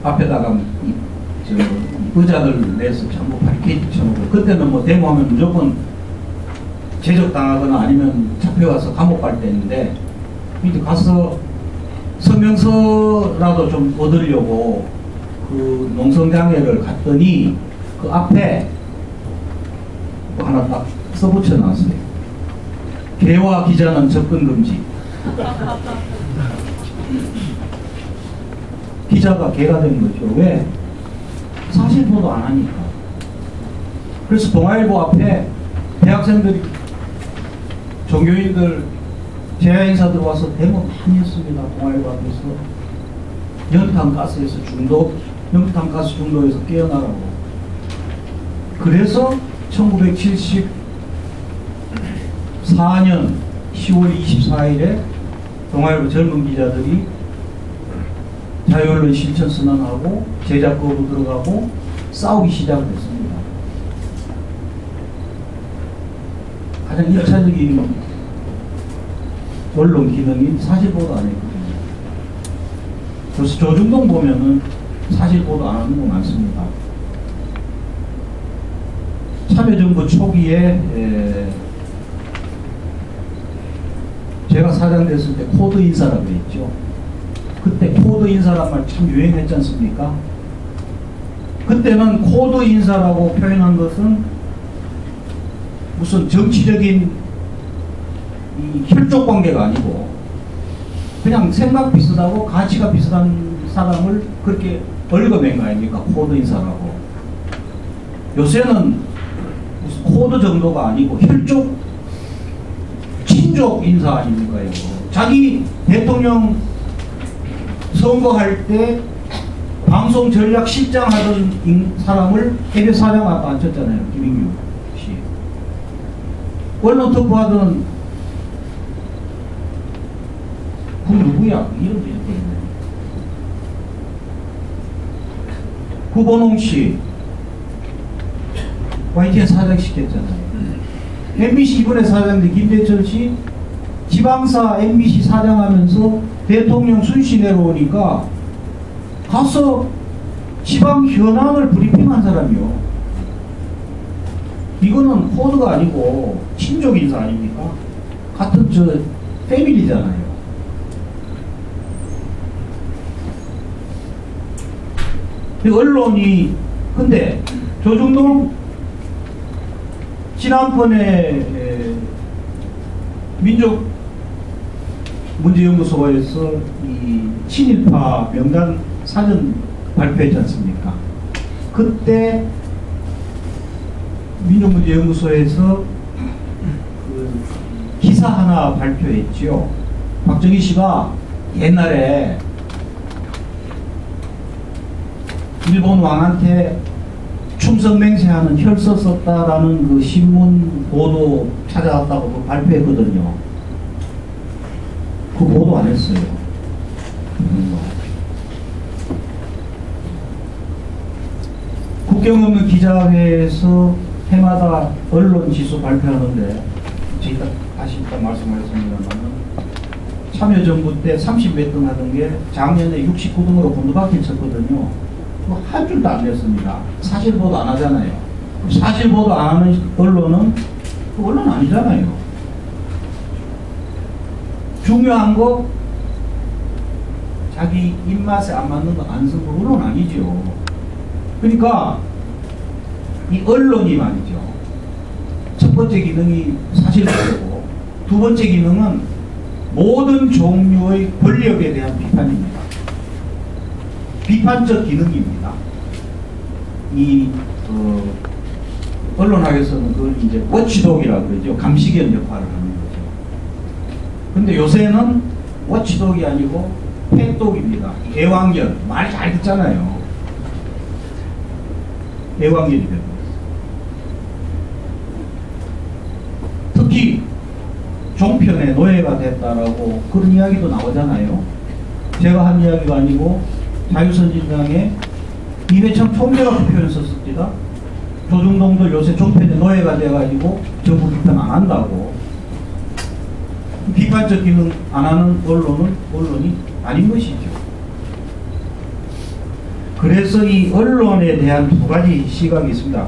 앞에다가 의자들 내서 전부 바리케이트 쳐놓고, 그때는 뭐 데모하면 무조건 제적당하거나 아니면 잡혀가서 감옥 갈 때인데, 이제 가서 서명서라도 좀 얻으려고 그 농성장애를 갔더니 그 앞에 뭐 하나 딱 써붙여 놨어요. 개와 기자는 접근 금지. 기자가 개가 된 거죠. 왜? 사실 보도 안 하니까. 그래서 동아일보 앞에 대학생들이, 종교인들, 재야인사 들어와서 데모 많이 했습니다. 동아일보 앞에서. 연탄가스에서 연탄가스 중독에서 깨어나라고. 그래서 1974년 10월 24일에 동아일보 젊은 기자들이 자유언론 실천 선언하고 제작거부 들어가고 싸우기 시작했습니다. 가장 1차적인 언론 기능이 사실보도 안 했거든요. 그래서 조중동 보면은 사실보도 안 하는 거 많습니다. 참여정부 초기에 제가 사장 됐을 때 코드 인사라고 했죠. 그때 코드 인사란 말 참 유행했지 않습니까? 그때는 코드 인사라고 표현한 것은 무슨 정치적인 이 혈족 관계가 아니고 그냥 생각 비슷하고 가치가 비슷한 사람을 그렇게 얽어낸 거 아닙니까? 코드 인사라고. 요새는 무슨 코드 정도가 아니고 혈족, 친족 인사 아닙니까? 이거. 자기 대통령 선거할 때 방송 전략 실장 하던 사람을 해외 사장 앞에 앉혔잖아요. 김인규 씨. 언론 특보하던 그 누구야? 이름도 있거든요. 구본홍 씨 YTN 사장 시켰잖아요. MBC 이번에 사장인데 김대철 씨 지방사 MBC 사장하면서 대통령 순시 내려오니까 가서 지방 현황을 브리핑한 사람이요. 이거는 코드가 아니고 친족 인사 아닙니까? 같은 저 패밀리잖아요. 언론이 근데 조중동 지난번에 민족문제연구소에서 이 친일파 명단 사전 발표했지 않습니까? 그때 민족문제연구소에서 그 기사 하나 발표했지요. 박정희 씨가 옛날에 일본 왕한테 충성맹세하는 혈서 썼다라는 그 신문 보도 찾아왔다고 발표했거든요. 그 보도 안 했어요. 국경 없는 기자회에서 해마다 언론 지수 발표하는데 제가 다시 일단 말씀하셨습니다만 참여정부 때 30몇 등 하던 게 작년에 69등으로 곤두박질 쳤거든요. 한 줄도 안 냈습니다. 사실 보도 안 하잖아요. 사실 보도 안 하는 언론은 그 언론 아니잖아요. 중요한 거 자기 입맛에 안 맞는 거 안 쓰는 거 언론 아니죠. 그러니까 이 언론이 말이죠. 첫 번째 기능이 사실 보도고 두 번째 기능은 모든 종류의 권력에 대한 비판입니다. 비판적 기능입니다. 이 언론학에서는 그걸 이제 워치독이라고 그러죠. 감시견 역할을 하는 거죠. 근데 요새는 워치독이 아니고 팬독입니다. 애완견 말 잘 듣잖아요. 애완견이 되는 거예요. 특히 종편의 노예가 됐다라고 그런 이야기도 나오잖아요. 제가 한 이야기가 아니고 자유선진당의 이회창 총재가 그 표현을 썼습니다. 조중동도 요새 종편의 노예가 돼가지고 정부 비판 안 한다고. 비판적 기능 안 하는 언론이 아닌 것이죠. 그래서 이 언론에 대한 두 가지 시각이 있습니다.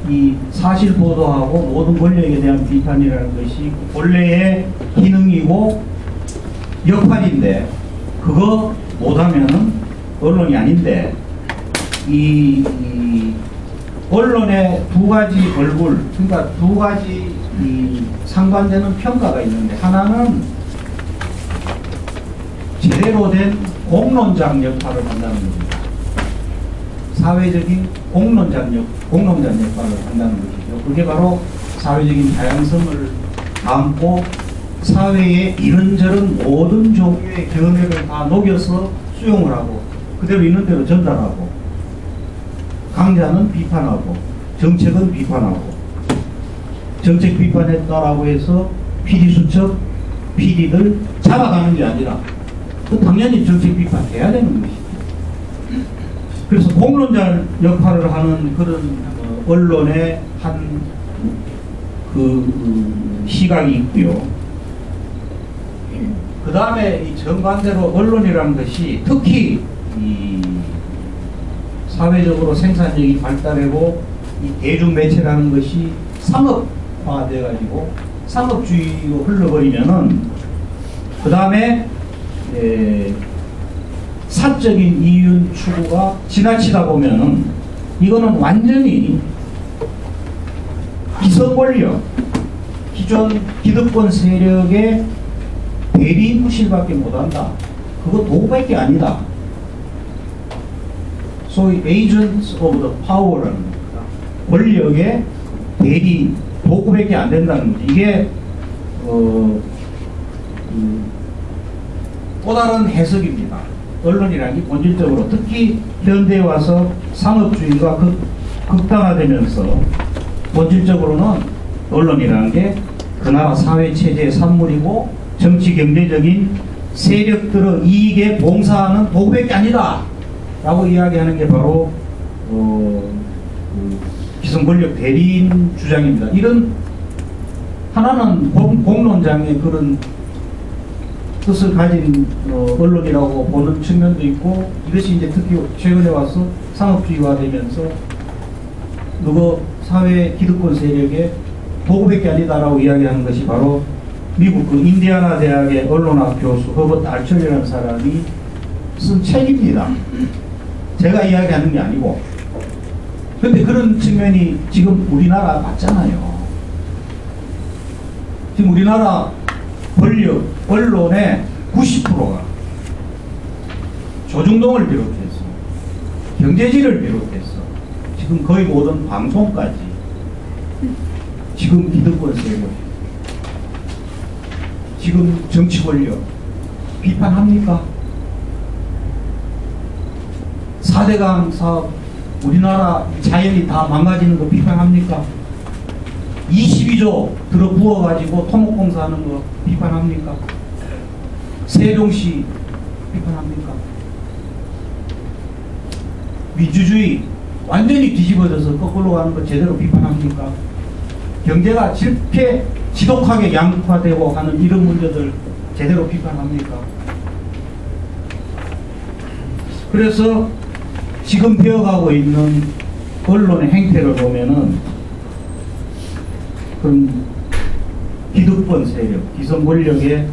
이 사실 보도하고 모든 권력에 대한 비판이라는 것이 본래의 기능이고 역할인데, 그거 못하면은 언론이 아닌데, 이 언론의 두 가지 얼굴, 그러니까 두 가지 이 상반되는 평가가 있는데, 하나는 제대로 된 공론장 역할을 한다는 겁니다. 사회적인 공론장 역할을 한다는 것이죠. 그게 바로 사회적인 다양성을 담고 사회의 이런저런 모든 종류의 견해를 다 녹여서 수용을 하고 그대로 있는 대로 전달하고, 강자는 비판하고 정책은 비판하고, 정책 비판했다라고 해서 PD수첩, PD들 잡아가는 게 아니라 당연히 정책 비판해야 되는 것이죠. 그래서 공론자 역할을 하는 그런 언론의 한 시각이 있고요. 그 다음에 이 정반대로 언론이라는 것이 특히 이 사회적으로 생산력이 발달하고 이 대중매체라는 것이 상업화돼 가지고 상업주의로 흘러버리면은, 그 다음에 사적인 이윤 추구가 지나치다 보면은 이거는 완전히 기성권력, 기존 기득권 세력의 대리 구실밖에 못한다. 그거 도구밖에 아니다. 소위 agents of the power라는 겁니다. 권력의 대리 도구밖에 안 된다는 거죠. 이게 또 다른 해석입니다. 언론이라는 게 본질적으로, 특히 현대에 와서 상업주의가 극단화되면서 본질적으로는 언론이라는 게 그 나라 사회체제의 산물이고 정치 경제적인 세력들의 이익에 봉사하는 도구밖에 아니다 라고 이야기하는 게 바로 기성권력 대리인 주장입니다. 이런 하나는 공론장의 그런 뜻을 가진 언론이라고 보는 측면도 있고, 이것이 이제 특히 최근에 와서 상업주의화되면서 누구 사회 기득권 세력의 도구밖에 아니다라고 이야기하는 것이 바로 미국 인디아나 대학의 언론학 교수 허버트 알처리라는 사람이 쓴 책입니다. 제가 이야기하는 게 아니고. 그런데 그런 측면이 지금 우리나라 맞잖아요. 지금 우리나라 권력, 언론의 90%가 조중동을 비롯해서 경제지를 비롯해서 지금 거의 모든 방송까지 지금 기득권 세력, 지금 정치 권력 비판합니까? 4대강 사업 우리나라 자연이 다 망가지는 거 비판합니까? 22조 들어 부어가지고 토목공사하는 거 비판합니까? 세종시 비판합니까? 민주주의 완전히 뒤집어져서 거꾸로 가는 거 제대로 비판합니까? 경제가 질게 지독하게 양극화되고 하는 이런 문제들 제대로 비판합니까? 그래서 지금 되어가고 있는 언론의 행태를 보면은 그런 기득권 세력, 기성 권력의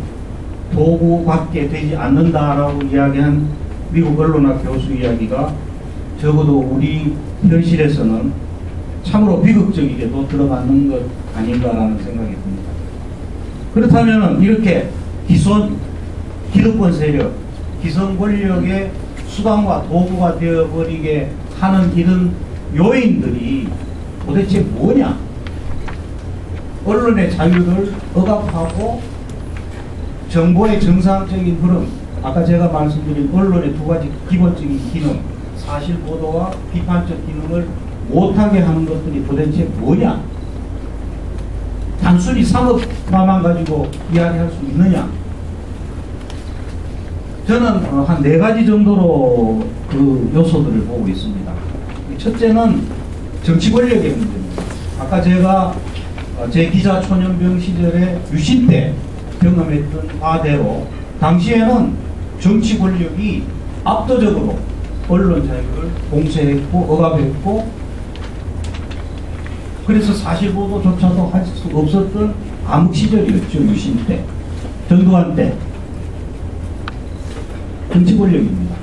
도구밖에 되지 않는다라고 이야기한 미국 언론학 교수 이야기가 적어도 우리 현실에서는 참으로 비극적이게도 들어가는 것 아닌가라는 생각이 듭니다. 그렇다면 이렇게 기득권 세력, 기성 권력의 수단과 도구가 되어버리게 하는 이런 요인들이 도대체 뭐냐? 언론의 자유를 억압하고 정보의 정상적인 흐름, 아까 제가 말씀드린 언론의 두 가지 기본적인 기능, 사실 보도와 비판적 기능을 못하게 하는 것들이 도대체 뭐냐? 단순히 상업화만 가지고 이야기할 수 있느냐? 저는 한 4가지 정도로 그 요소들을 보고 있습니다. 첫째는 정치 권력의 문제입니다. 아까 제가 제 기자 초년병 시절에 유신 때 경험했던 바대로 당시에는 정치 권력이 압도적으로 언론 자유를 봉쇄했고 억압했고, 그래서 사실보도조차도 할 수 없었던 암흑 시절이었죠. 유신 때, 전두환 때. 정치 권력입니다.